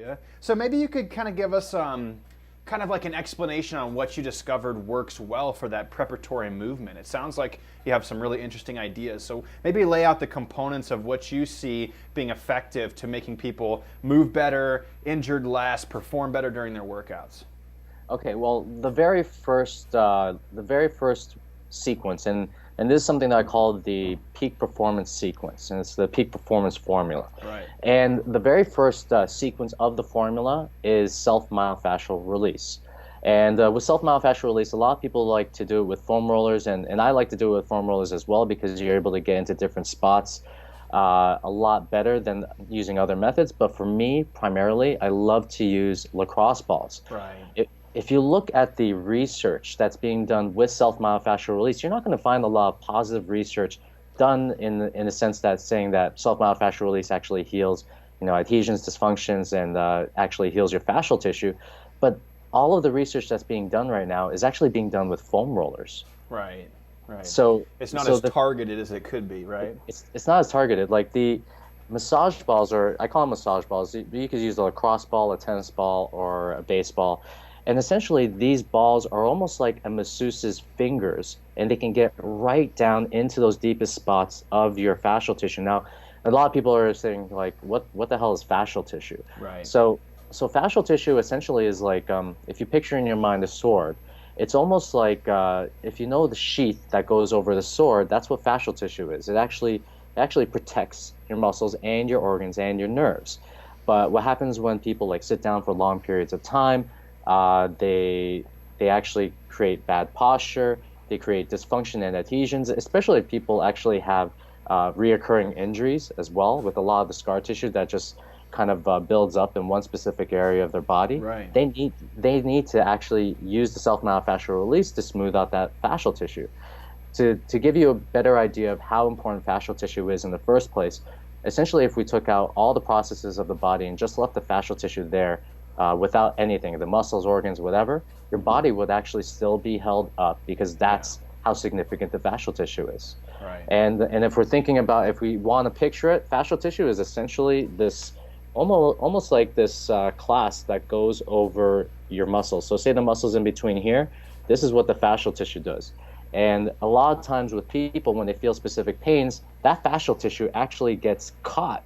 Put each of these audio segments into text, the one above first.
Gotcha. So maybe you could kind of give us kind of like an explanation on what you discovered works well for that preparatory movement. It sounds like you have some really interesting ideas. So maybe lay out the components of what you see being effective to making people move better, injured less, perform better during their workouts. Okay, well, the very first sequence, and this is something that I call the peak performance sequence, and it's the peak performance formula. Right. And the very first sequence of the formula is self-myofascial release. And with self-myofascial release, a lot of people like to do it with foam rollers, and I like to do it with foam rollers as well because you're able to get into different spots a lot better than using other methods. But for me, primarily, I love to use lacrosse balls. Right. If you look at the research that's being done with self-myofascial release, you're not going to find a lot of positive research done in the sense that saying that self-myofascial release actually heals, adhesions, dysfunctions, and actually heals your fascial tissue. But all of the research that's being done right now is actually being done with foam rollers. Right. Right. So it's not as targeted as it could be, right? It's not as targeted. Like the massage balls, or I call them massage balls. You could use a lacrosse ball, a tennis ball, or a baseball. And essentially, these balls are almost like a masseuse's fingers, and they can get right down into those deepest spots of your fascial tissue. Now, a lot of people are saying, like, what the hell is fascial tissue? Right. So fascial tissue essentially is like, if you picture in your mind a sword, it's almost like if you know the sheath that goes over the sword, that's what fascial tissue is. It actually protects your muscles and your organs and your nerves. But what happens when people like sit down for long periods of time? They actually create bad posture. They create dysfunction and adhesions, especially if people actually have reoccurring injuries as well, with a lot of the scar tissue that just kind of builds up in one specific area of their body. Right. They need to actually use the self-myofascial release to smooth out that fascial tissue. To give you a better idea of how important fascial tissue is in the first place, essentially if we took out all the processes of the body and just left the fascial tissue there, without anything, the muscles, organs, whatever, your body would actually still be held up because that's how significant the fascial tissue is. Right. And if we're thinking about, if we want to picture it, fascial tissue is essentially this almost like this class that goes over your muscles. So say the muscles in between here, this is what the fascial tissue does. And a lot of times with people, when they feel specific pains, that fascial tissue actually gets caught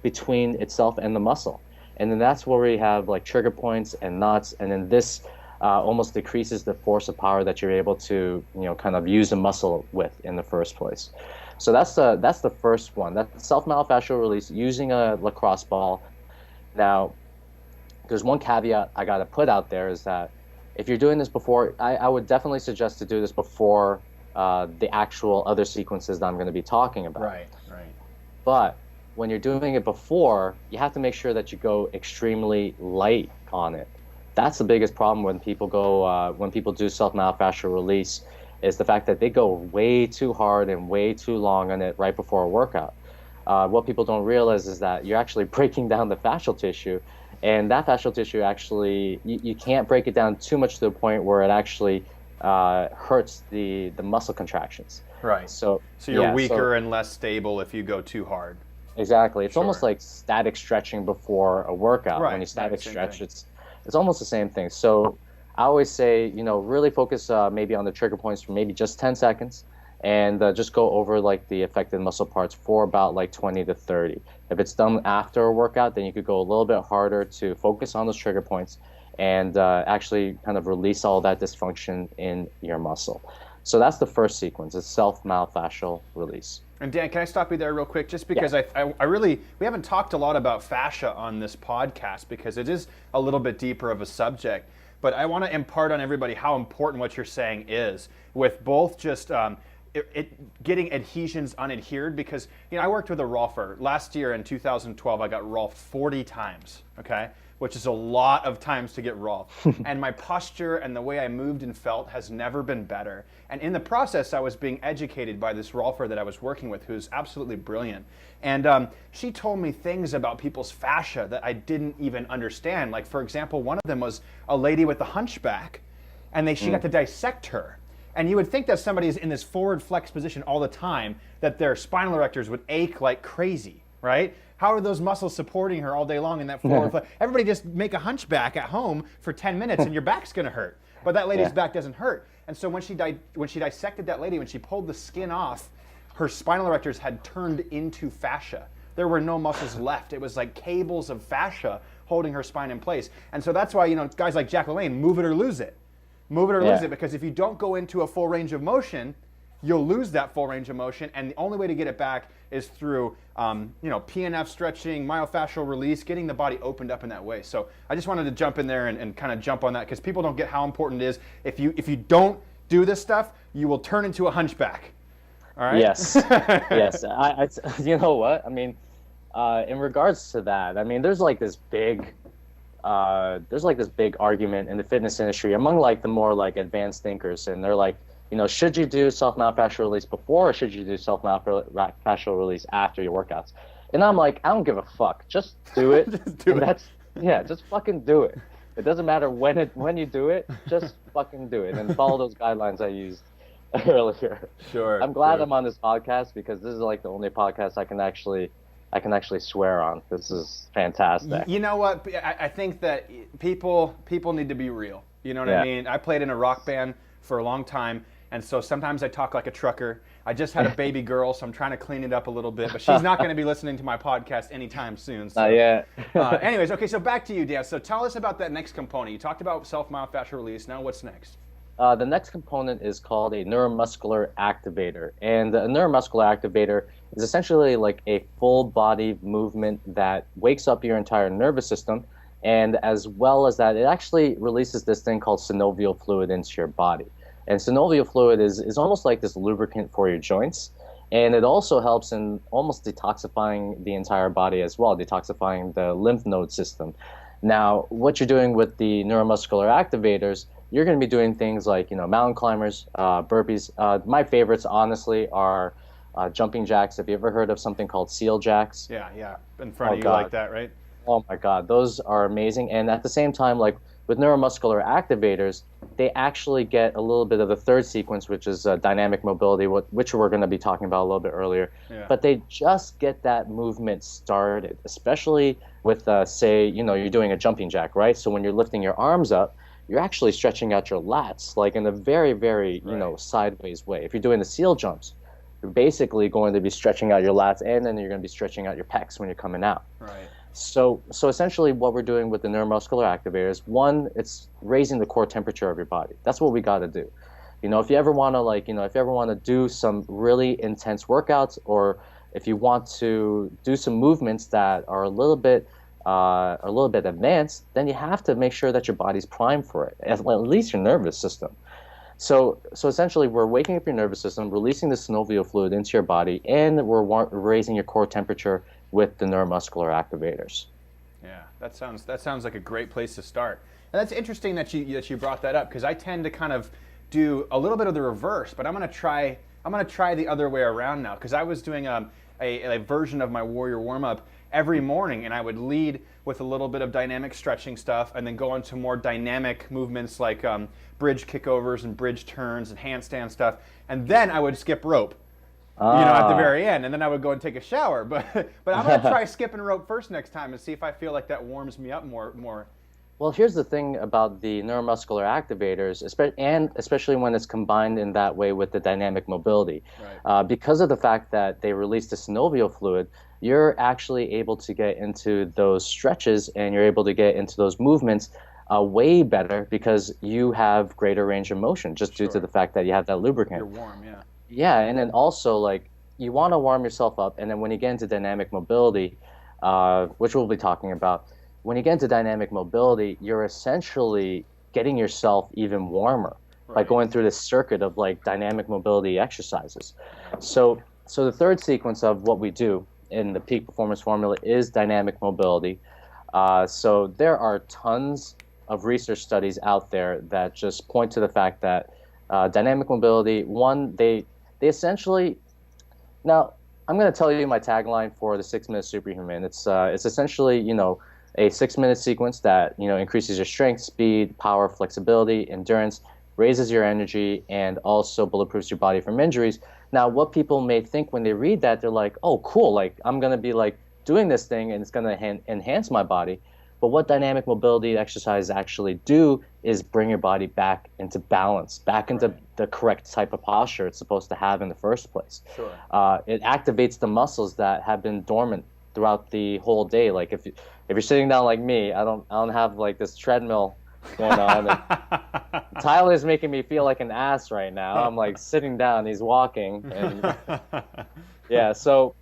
between itself and the muscle. And then that's where we have like trigger points and knots, and then this almost decreases the force of power that you're able to, kind of use a muscle with in the first place. So that's the first one. That's self-myofascial release using a lacrosse ball. Now, there's one caveat I got to put out there is that if you're doing this before, I would definitely suggest to do this before the actual other sequences that I'm going to be talking about. Right. But when you're doing it before, you have to make sure that you go extremely light on it. That's the biggest problem when people do self-myofascial release, is the fact that they go way too hard and way too long on it right before a workout. What people don't realize is that you're actually breaking down the fascial tissue, and that fascial tissue actually, you can't break it down too much to the point where it actually hurts the muscle contractions. Right. So you're weaker and less stable if you go too hard. Exactly. It's almost like static stretching before a workout. Right. When you static stretch, it's almost the same thing. So I always say, really focus maybe on the trigger points for maybe just 10 seconds, and just go over like the affected muscle parts for about like 20 to 30. If it's done after a workout, then you could go a little bit harder to focus on those trigger points and actually kind of release all that dysfunction in your muscle. So that's the first sequence, is self-myofascial release. And Dan, can I stop you there real quick? Just because we haven't talked a lot about fascia on this podcast because it is a little bit deeper of a subject. But I want to impart on everybody how important what you're saying is with both just getting adhesions unadhered, because I worked with a rolfer. Last year in 2012, I got rolfed 40 times, okay? Which is a lot of times to get rolfed. And my posture and the way I moved and felt has never been better. And in the process, I was being educated by this rolfer that I was working with, who's absolutely brilliant. And she told me things about people's fascia that I didn't even understand. Like, for example, one of them was a lady with a hunchback, and she got to dissect her. And you would think that somebody is in this forward flex position all the time, that their spinal erectors would ache like crazy, right? how are those muscles supporting her all day long in that forward flex? Everybody just make a hunchback at home for 10 minutes and your back's going to hurt. But that lady's back doesn't hurt. And so when she dissected that lady, when she pulled the skin off, her spinal erectors had turned into fascia. There were no muscles left. It was like cables of fascia holding her spine in place. And so that's why, guys like Jack LaLanne, move it or lose it. Move it or lose it, because if you don't go into a full range of motion, you'll lose that full range of motion, and the only way to get it back is through, PNF stretching, myofascial release, getting the body opened up in that way. So I just wanted to jump in there and kind of jump on that, because people don't get how important it is. If you don't do this stuff, you will turn into a hunchback. All right? Yes, yes. I you know what? I mean, in regards to that, I mean, there's like this big argument in the fitness industry among like the more like advanced thinkers, and they're like, should you do self-myofascial release before, or should you do self-myofascial release after your workouts? And I'm like, I don't give a fuck. Just do it. Just do it. Just fucking do it. It doesn't matter when you do it. Just fucking do it and follow those guidelines I used earlier. Sure. I'm glad I'm on this podcast, because this is like the only podcast I can actually swear on. This is fantastic. You know what? I think that people need to be real. You know what I mean? I played in a rock band for a long time, and so sometimes I talk like a trucker. I just had a baby girl, so I'm trying to clean it up a little bit, but she's not going to be listening to my podcast anytime soon. So. Not yet. Anyways, okay, so back to you, Dan. So tell us about that next component. You talked about self-myofascial release. Now what's next? The next component is called a neuromuscular activator. And a neuromuscular activator is essentially like a full body movement that wakes up your entire nervous system. And as well as that, it actually releases this thing called synovial fluid into your body. And synovial fluid is almost like this lubricant for your joints. And it also helps in almost detoxifying the entire body as well, detoxifying the lymph node system. Now, what you're doing with the neuromuscular activators, you're going to be doing things like, mountain climbers, burpees. My favorites, honestly, are jumping jacks. Have you ever heard of something called seal jacks? Yeah. In front of you like that, right? Oh my God, those are amazing. And at the same time, like with neuromuscular activators, they actually get a little bit of the third sequence, which is dynamic mobility, which we're going to be talking about a little bit earlier. Yeah. But they just get that movement started, especially with, say, you're doing a jumping jack, right? So when you're lifting your arms up, you're actually stretching out your lats, like in a very, very, sideways way. If you're doing the seal jumps, you're basically going to be stretching out your lats, and then you're going to be stretching out your pecs when you're coming out. Right. So essentially what we're doing with the neuromuscular activators, one, it's raising the core temperature of your body. That's what we got to do. If you ever want to do some really intense workouts, or if you want to do some movements that are a little bit advanced, then you have to make sure that your body's primed for it, at least your nervous system. So essentially, we're waking up your nervous system, releasing the synovial fluid into your body, and we're raising your core temperature with the neuromuscular activators. Yeah, that sounds like a great place to start. And that's interesting that you brought that up, because I tend to kind of do a little bit of the reverse, but I'm going to try the other way around now, because I was doing a version of my warrior warm-up every morning, and I would lead with a little bit of dynamic stretching stuff, and then go on to more dynamic movements like bridge kickovers and bridge turns and handstand stuff, and then I would skip rope. At the very end, and then I would go and take a shower. But I'm gonna try skipping rope first next time and see if I feel like that warms me up more. Well, here's the thing about the neuromuscular activators, especially when it's combined in that way with the dynamic mobility. Right. Because of the fact that they release the synovial fluid, you're actually able to get into those stretches, and you're able to get into those movements way better, because you have greater range of motion just due to the fact that you have that lubricant. You're warm, yeah. Yeah, and then also, like, you want to warm yourself up, and then when you get into dynamic mobility, which we'll be talking about, when you get into dynamic mobility, you're essentially getting yourself even warmer by going through this circuit of like dynamic mobility exercises. So the third sequence of what we do in the peak performance formula is dynamic mobility. So there are tons of research studies out there that just point to the fact that dynamic mobility, one, they essentially, now I'm going to tell you my tagline for the 6-minute Superhuman. It's essentially, a 6-minute sequence that, increases your strength, speed, power, flexibility, endurance, raises your energy, and also bulletproofs your body from injuries. Now, what people may think when they read that, they're like, oh, cool, like I'm going to be like doing this thing and it's going to enhance my body. But what dynamic mobility exercises actually do is bring your body back into balance, back into the correct type of posture it's supposed to have in the first place. Sure. It activates the muscles that have been dormant throughout the whole day. Like if you're sitting down like me, I don't have like this treadmill going on. Tyler's making me feel like an ass right now. I'm like sitting down, he's walking, and yeah. So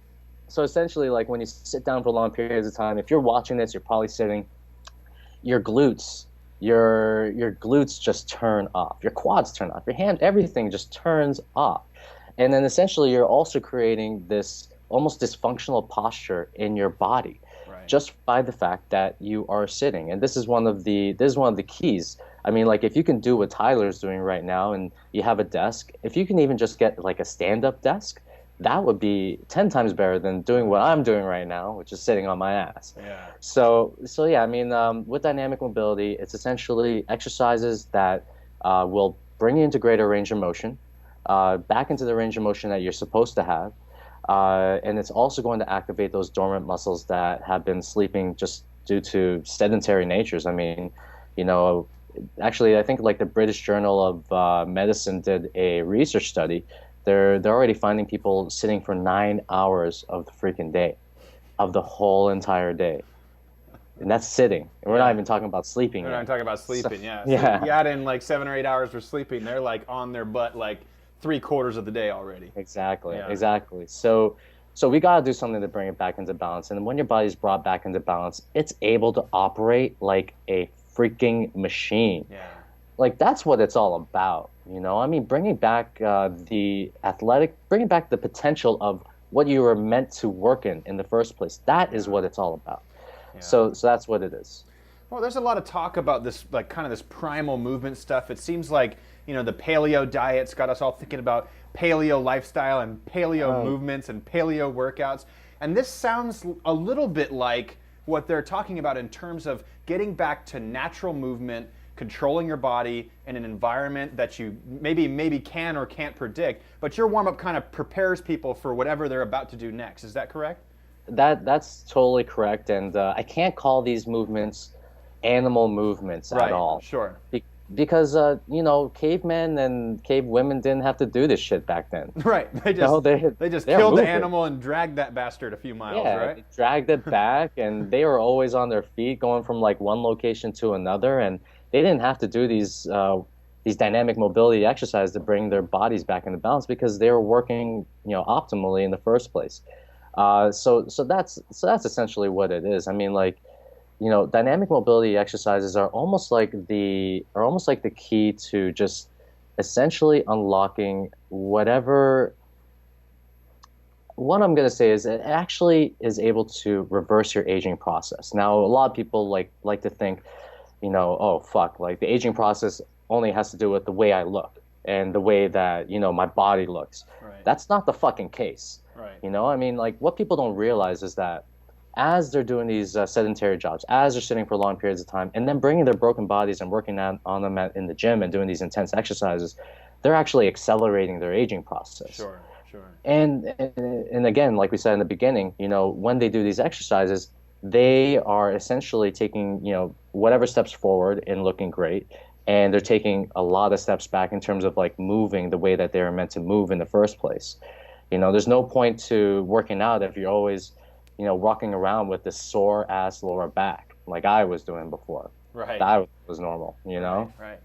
essentially, like when you sit down for long periods of time, if you're watching this, you're probably sitting, your glutes, your glutes just turn off, your quads turn off, your hand, everything just turns off, and then essentially you're also creating this almost dysfunctional posture in your body, just by the fact that you are sitting. And this is one of the keys. I mean, like if you can do what Tyler's doing right now, and you have a desk, if you can even just get like a stand-up desk, that would be 10 times better than doing what I'm doing right now, which is sitting on my ass. Yeah. So yeah, I mean, with dynamic mobility, it's essentially exercises that will bring you into greater range of motion, back into the range of motion that you're supposed to have. And it's also going to activate those dormant muscles that have been sleeping just due to sedentary natures. I mean, you know, actually, I think like the British Journal of Medicine did a research study. They're already finding people sitting for 9 hours of the freaking day, of the whole entire day. And that's sitting. And we're not even talking about sleeping. We're not talking about sleeping, So, yeah. yeah. So you add in like 7 or 8 hours for sleeping, they're like on their butt like 3/4 of the day already. Exactly. So we got to do something to bring it back into balance. And when your body's brought back into balance, it's able to operate like a freaking machine. Yeah. Like that's what it's all about, you know? I mean, bringing back bringing back the potential of what you were meant to work in the first place. That is what it's all about. Yeah. So that's what it is. Well, there's a lot of talk about this, like kind of this primal movement stuff. It seems like, you know, the paleo diet's got us all thinking about paleo lifestyle and paleo movements and paleo workouts. And this sounds a little bit like what they're talking about in terms of getting back to natural movement, controlling your body in an environment that you maybe can or can't predict, but your warm-up kind of prepares people for whatever they're about to do next. Is that correct? That's totally correct. And I can't call these movements animal movements at all. Sure. Because you know, cavemen and cave women didn't have to do this shit back then. Right. They just killed the animal and dragged that bastard a few miles, right? They dragged it back, and they were always on their feet, going from like one location to another, and they didn't have to do these dynamic mobility exercises to bring their bodies back into balance because they were working, you know, optimally in the first place. So that's essentially what it is. I mean, like, you know, dynamic mobility exercises are almost like the key to just essentially unlocking whatever. What I'm going to say is it actually is able to reverse your aging process. Now, a lot of people like to think, you know, oh fuck, like the aging process only has to do with the way I look and the way that, you know, my body looks. Right. That's not the fucking case. Right. You know, I mean, like what people don't realize is that as they're doing these sedentary jobs, as they're sitting for long periods of time, and then bringing their broken bodies and working on them in the gym and doing these intense exercises, they're actually accelerating their aging process. Sure. And again, like we said in the beginning, you know, when they do these exercises, they are essentially taking, you know, whatever steps forward in looking great, and they're taking a lot of steps back in terms of like moving the way that they were meant to move in the first place. You know, there's no point to working out if you're always, you know, walking around with this sore ass lower back like I was doing before. Right. That was normal, you know? Right.